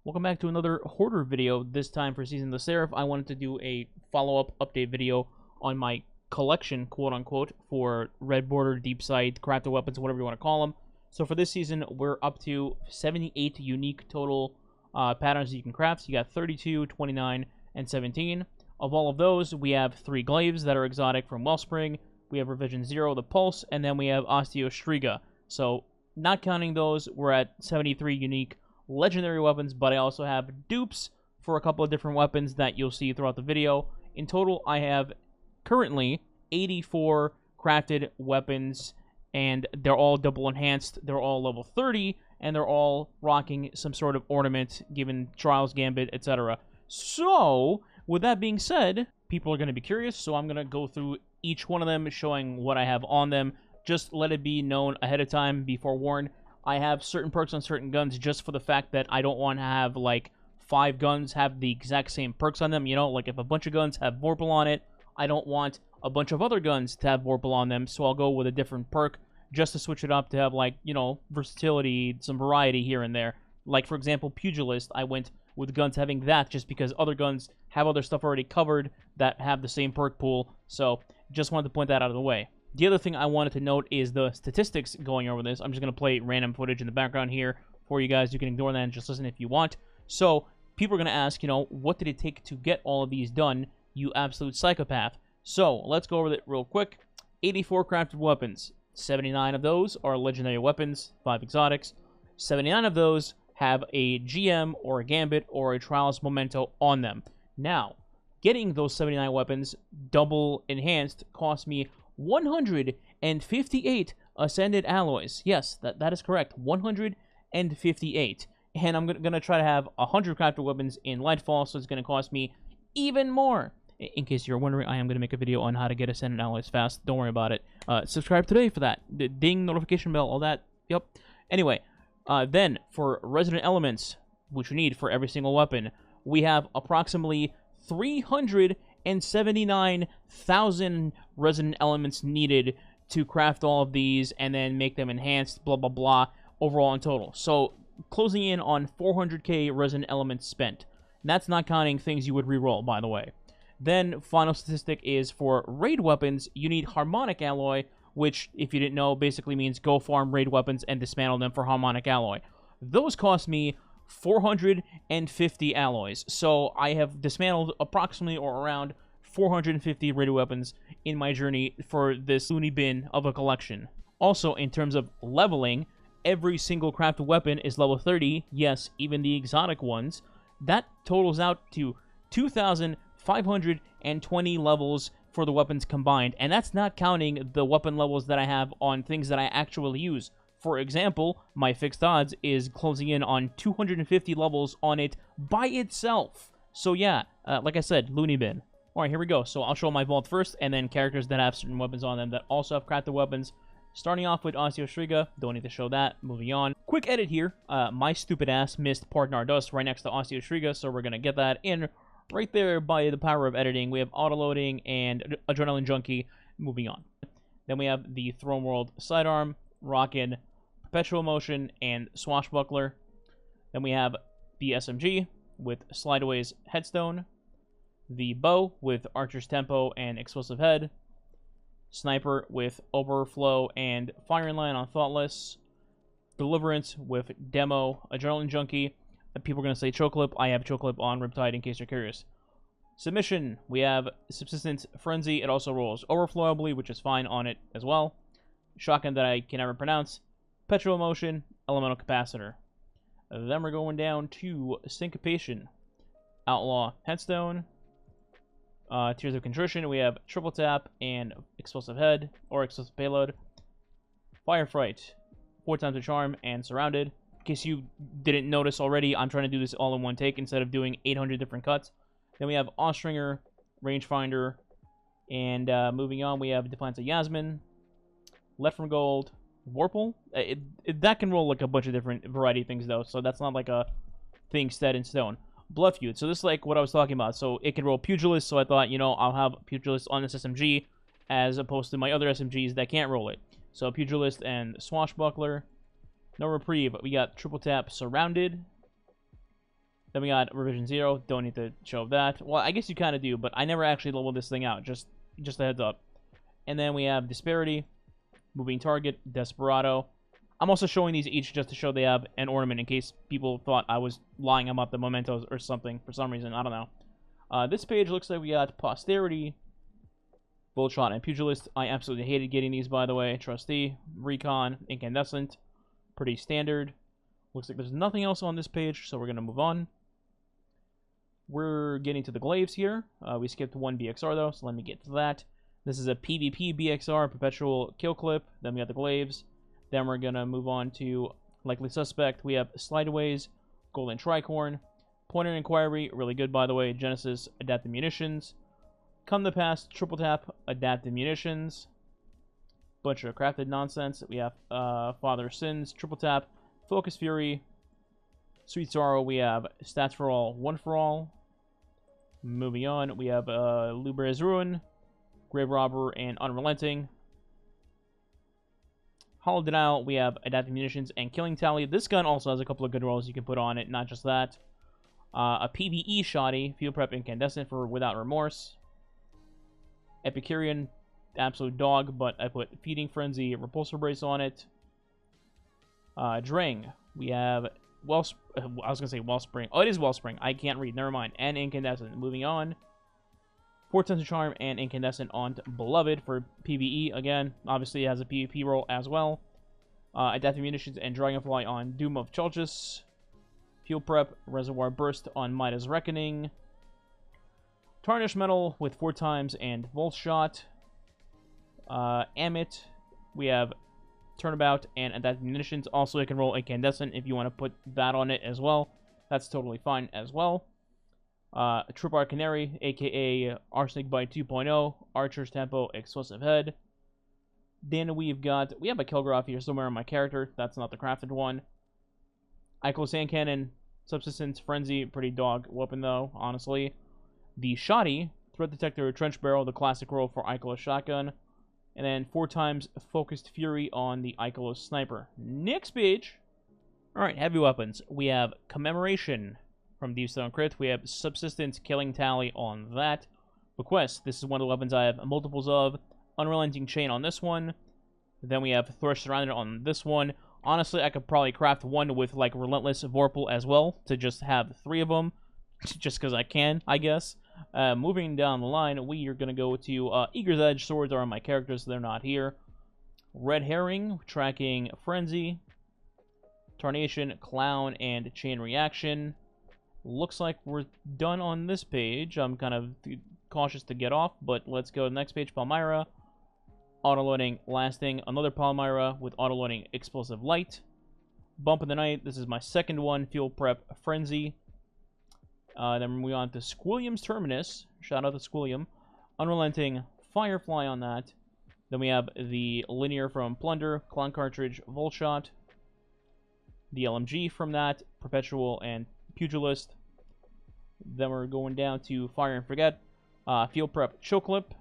Welcome back to another Hoarder video, this time for Season of the Seraph. I wanted to do a follow-up update video on my collection, quote-unquote, for Red Border, Deep Sight, crafted weapons, whatever you want to call them. So for this season, we're up to 78 unique total patterns that you can craft. So you got 32, 29, and 17. Of all of those, we have 3 glaives that are exotic from Wellspring. We have Revision 0, the Pulse, and then we have Osteostriga. So not counting those, we're at 73 unique legendary weapons, but I also have dupes for a couple of different weapons that you'll see throughout the video. In total, I have currently 84 crafted weapons, and they're all double enhanced, they're all level 30, and they're all rocking some sort of ornament, given Trials, Gambit, etc. So, with that being said, people are going to be curious, so I'm going to go through each one of them, showing what I have on them. Just let it be known ahead of time, be forewarned. I have certain perks on certain guns just for the fact that I don't want to have, like, 5 guns have the exact same perks on them. You know, like, if a bunch of guns have Vorpal on it, I don't want a bunch of other guns to have Vorpal on them, so I'll go with a different perk just to switch it up to have, like, you know, versatility, some variety here and there. Like, for example, Pugilist, I went with guns having that just because other guns have other stuff already covered that have the same perk pool, so just wanted to point that out of the way. The other thing I wanted to note is the statistics going over this. I'm just going to play random footage in the background here for you guys. You can ignore that and just listen if you want. So, people are going to ask, you know, what did it take to get all of these done, you absolute psychopath? So, let's go over it real quick. 84 crafted weapons. 79 of those are legendary weapons, 5 exotics. 79 of those have a GM or a Gambit or a Trials Memento on them. Now, getting those 79 weapons double enhanced cost me 158 Ascended Alloys. Yes, that is correct. 158. And I'm going to try to have 100 crafted weapons in Lightfall, so it's going to cost me even more. In case you're wondering, I am going to make a video on how to get Ascended Alloys fast. Don't worry about it. Subscribe today for that. The ding, notification bell, all that. Yep. Anyway, then for Resident Elements, which we need for every single weapon, we have approximately 379,000 resident elements needed to craft all of these and then make them enhanced, blah, blah, blah, overall in total. So, closing in on 400k resident elements spent. And that's not counting things you would reroll, by the way. Then, final statistic is for raid weapons, you need Harmonic Alloy, which, if you didn't know, basically means go farm raid weapons and dismantle them for Harmonic Alloy. Those cost me 450 alloys. So I have dismantled approximately or around 450 raid weapons in my journey for this loony bin of a collection. Also, in terms of leveling, every single crafted weapon is level 30. Yes, even the exotic ones. That totals out to 2,520 levels for the weapons combined. And that's not counting the weapon levels that I have on things that I actually use. For example, my fixed odds is closing in on 250 levels on it by itself. So yeah, like I said, loony bin. Alright, here we go. So I'll show my vault first, and then characters that have certain weapons on them that also have crafted weapons. Starting off with Osteostriga, don't need to show that. Moving on. Quick edit here. My stupid ass missed Part Nardos right next to Osteostriga, so we're going to get that in right there by the power of editing. We have Autoloading and Adrenaline Junkie. Moving on. Then we have the Throne World Sidearm, Rockin', Perpetual Motion, and Swashbuckler. Then we have the SMG with Slideaway's Headstone, the Bow with Archer's Tempo and Explosive Head, Sniper with Overflow and Firing Line on Thoughtless, Deliverance with Demo, Adrenaline Junkie. People are going to say Chocolip. I have Chocolip on Riptide in case you're curious. Submission, we have Subsistence Frenzy. It also rolls Overflow, I believe, which is fine on it as well. Shotgun that I can never pronounce. Perpetual Motion, Elemental Capacitor. Then we're going down to Syncopation. Outlaw Headstone. Tears of Contrition, we have Triple Tap and Explosive Head, or Explosive Payload. Firefright, 4 times the Charm, and Surrounded. In case you didn't notice already, I'm trying to do this all in one take instead of doing 800 different cuts. Then we have Ostringer, Rangefinder, and moving on, we have Defiance of Yasmin, Left from Gold, Vorpal. That can roll like a bunch of different variety of things though, so that's not like a thing set in stone. Blood Feud. So this is like what I was talking about. So it can roll Pugilist, so I thought, you know, I'll have Pugilist on this SMG as opposed to my other SMGs that can't roll it. So Pugilist and Swashbuckler. No Reprieve. We got Triple Tap Surrounded. Then we got Revision 0. Don't need to show that. Well, I guess you kind of do, but I never actually leveled this thing out. Just a heads up. And then we have Disparity, Moving Target, Desperado. I'm also showing these each just to show they have an ornament in case people thought I was lying about the mementos or something for some reason. I don't know. This page looks like we got Posterity, Voltshot, and Pugilist. I absolutely hated getting these, by the way. Trustee, Recon, Incandescent. Pretty standard. Looks like there's nothing else on this page, so we're going to move on. We're getting to the glaives here. We skipped one BXR, though, so let me get to that. This is a PvP BXR, Perpetual Kill Clip. Then we got the glaives. Then we're going to move on to Likely Suspect. We have Slideaways, Golden Tricorn, Pointer Inquiry, really good, by the way. Genesis, Adaptive Munitions. Come the Past, Triple Tap, Adaptive Munitions. Bunch of crafted nonsense. We have Father Sins, Triple Tap, Focus Fury, Sweet Sorrow. We have Stats for All, One for All. Moving on, we have Lubrez Ruin, Grave Robber, and Unrelenting. Hollow Denial, we have Adaptive Munitions and Killing Tally. This gun also has a couple of good rolls you can put on it, not just that. A PvE Shoddy, Field Prep Incandescent for Without Remorse. Epicurean, absolute dog, but I put Feeding Frenzy, Repulsor Brace on it. Drang, we have I was going to say Wellspring. Oh, it is Wellspring. I can't read, never mind. And Incandescent. Moving on. Fortune Charm and Incandescent on Beloved for PvE. Again, obviously it has a PvP role as well. Adaptive Munitions and Dragonfly on Doom of Chalchis. Fuel Prep, Reservoir Burst on Midas Reckoning. Tarnished Metal with 4 times and Volt Shot. Amit, we have Turnabout and Adaptive Munitions. Also, it can roll Incandescent if you want to put that on it as well. That's totally fine as well. Tripwire Canary, aka Arsenic Bite 2.0, Archer's Tempo, Explosive Head. Then we have a Kilgraph here somewhere on my character. That's not the crafted one. Iclo Sand Cannon, Subsistence, Frenzy, pretty dog weapon though, honestly. The Shoddy, Threat Detector, Trench Barrel, the classic roll for Iclo Shotgun. And then 4 times Focused Fury on the Iclo Sniper. Next page. Alright, heavy weapons. We have Commemoration from Deep Stone Crypt. We have Subsistence, Killing Tally on that. Bequest, this is one of the weapons I have multiples of. Unrelenting Chain on this one. Then we have Thrush Surrounded on this one. Honestly, I could probably craft one with, like, Relentless Vorpal as well, to just have 3 of them. Just because I can, I guess. Moving down the line, we are going to go to Eager's Edge. Swords are on my characters, so they're not here. Red Herring, tracking Frenzy, Tarnation, Clown, and Chain Reaction. Looks like we're done on this page. I'm kind of cautious to get off, but let's go to the next page. Palmyra, Autoloading Lasting, another Palmyra with Autoloading Explosive Light. Bump in the Night, this is my second one. Fuel Prep Frenzy. Then we on to Squilliam's Terminus. Shout out to Squilliam. Unrelenting Firefly on that. Then we have the Linear from Plunder, Clown Cartridge, Voltshot. The LMG from that, Perpetual and Pugilist. Then we're going down to Fire and Forget. Field Prep Chill Clip.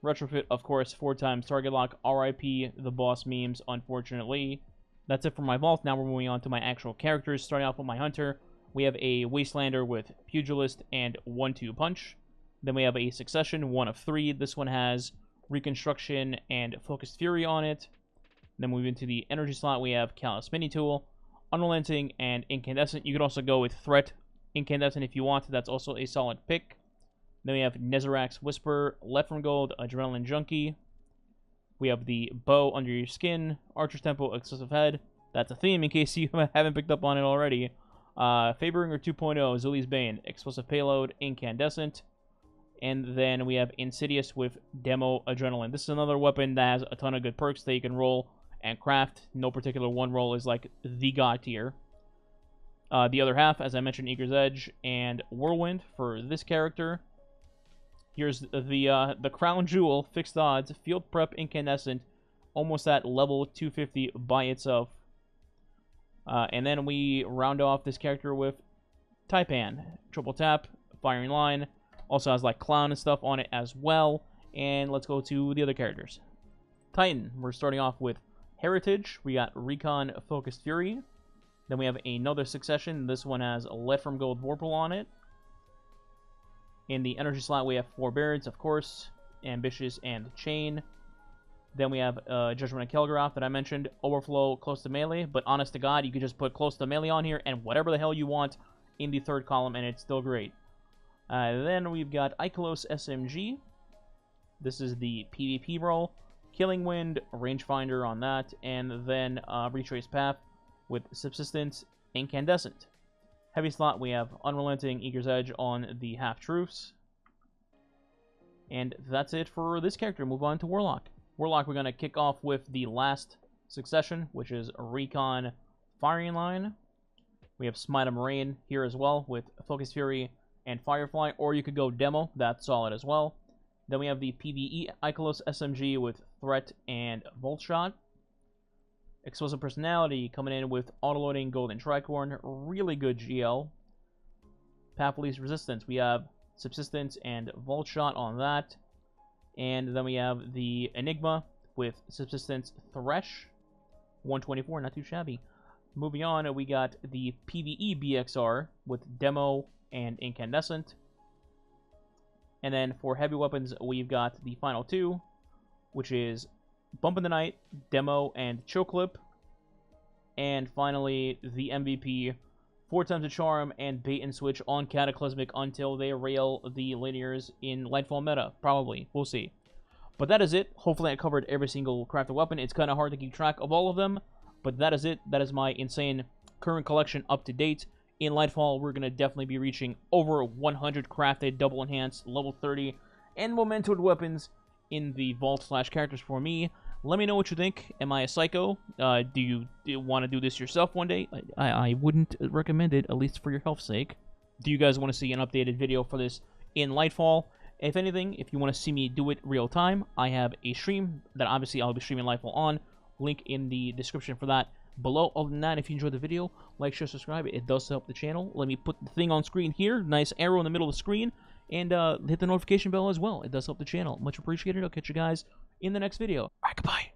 Retrofit, of course, 4 times Target Lock. RIP, the boss memes, unfortunately. That's it for my vault. Now we're moving on to my actual characters. Starting off with my Hunter. We have a Wastelander with Pugilist and 1-2 Punch. Then we have a Succession, 1 of 3. This one has Reconstruction and Focused Fury on it. Then moving into the energy slot, we have Callous Mini Tool, Unrelenting, and Incandescent. You could also go with Threat Incandescent if you want. That's also a solid pick. Then we have Nezarac's Whisper, Left from Gold, Adrenaline Junkie. We have the Bow Under Your Skin, Archer's Tempo, Excessive Head. That's a theme in case you haven't picked up on it already. Fabringer 2.0, Zuli's Bane, Explosive Payload, Incandescent. And then we have Insidious with Demo Adrenaline. This is another weapon that has a ton of good perks that you can roll and craft. No particular one roll is like the god tier. The other half, as I mentioned, Eager's Edge and Whirlwind for this character. Here's the Crown Jewel, Fixed Odds, Field Prep Incandescent, almost at level 250 by itself. And then we round off this character with Taipan, Triple Tap, Firing Line. Also has like Clown and stuff on it as well. And let's go to the other characters. Titan, we're starting off with Heritage. We got Recon Focused Fury. Then we have another succession. This one has a Lead from Gold Vorpal on it. In the energy slot, we have Forbearance, of course, Ambitious, and Chain. Then we have Judgment of Kelgaroth that I mentioned, Overflow, close to melee, but honest to God, you could just put close to melee on here and whatever the hell you want in the third column, and it's still great. Then we've got Ikelos SMG. This is the PvP role. Killing Wind, Rangefinder on that, and then Retrace Path with Subsistence, Incandescent. Heavy slot, we have Unrelenting, Eager's Edge on the Half-Truths. And that's it for this character. Move on to Warlock. Warlock, we're going to kick off with the last succession, which is Recon Firing Line. We have Smite of Moraine here as well with Focus Fury and Firefly, or you could go Demo. That's solid as well. Then we have the PvE Ikelos SMG with Threat and Volt Shot. Explosive Personality coming in with Autoloading Golden Tricorn. Really good GL. Path of Least Resistance. We have Subsistence and Volt Shot on that. And then we have the Enigma with Subsistence Thresh. 124, not too shabby. Moving on, we got the PvE BXR with Demo and Incandescent. And then for heavy weapons, we've got the final two, which is Bump in the Night, Demo, and Chill Clip. And finally, the MVP, 4 times the Charm and Bait and Switch on Cataclysmic until they rail the linears in Lightfall meta. Probably. We'll see. But that is it. Hopefully I covered every single crafted weapon. It's kind of hard to keep track of all of them. But that is it. That is my insane current collection up to date. In Lightfall, we're going to definitely be reaching over 100 crafted, double enhanced, level 30, and momentoed weapons in the vault/characters for me. Let me know what you think. Am I a psycho? Do you want to do this yourself one day? I wouldn't recommend it, at least for your health's sake. Do you guys want to see an updated video for this in Lightfall? If anything, if you want to see me do it real time, I have a stream that obviously I'll be streaming Lightfall on. Link in the description for that below. Other than that, if you enjoyed the video, like, share, subscribe. It does help the channel. Let me put the thing on screen here. Nice arrow in the middle of the screen. And hit the notification bell as well. It does help the channel. Much appreciated. I'll catch you guys in the next video. All right, goodbye.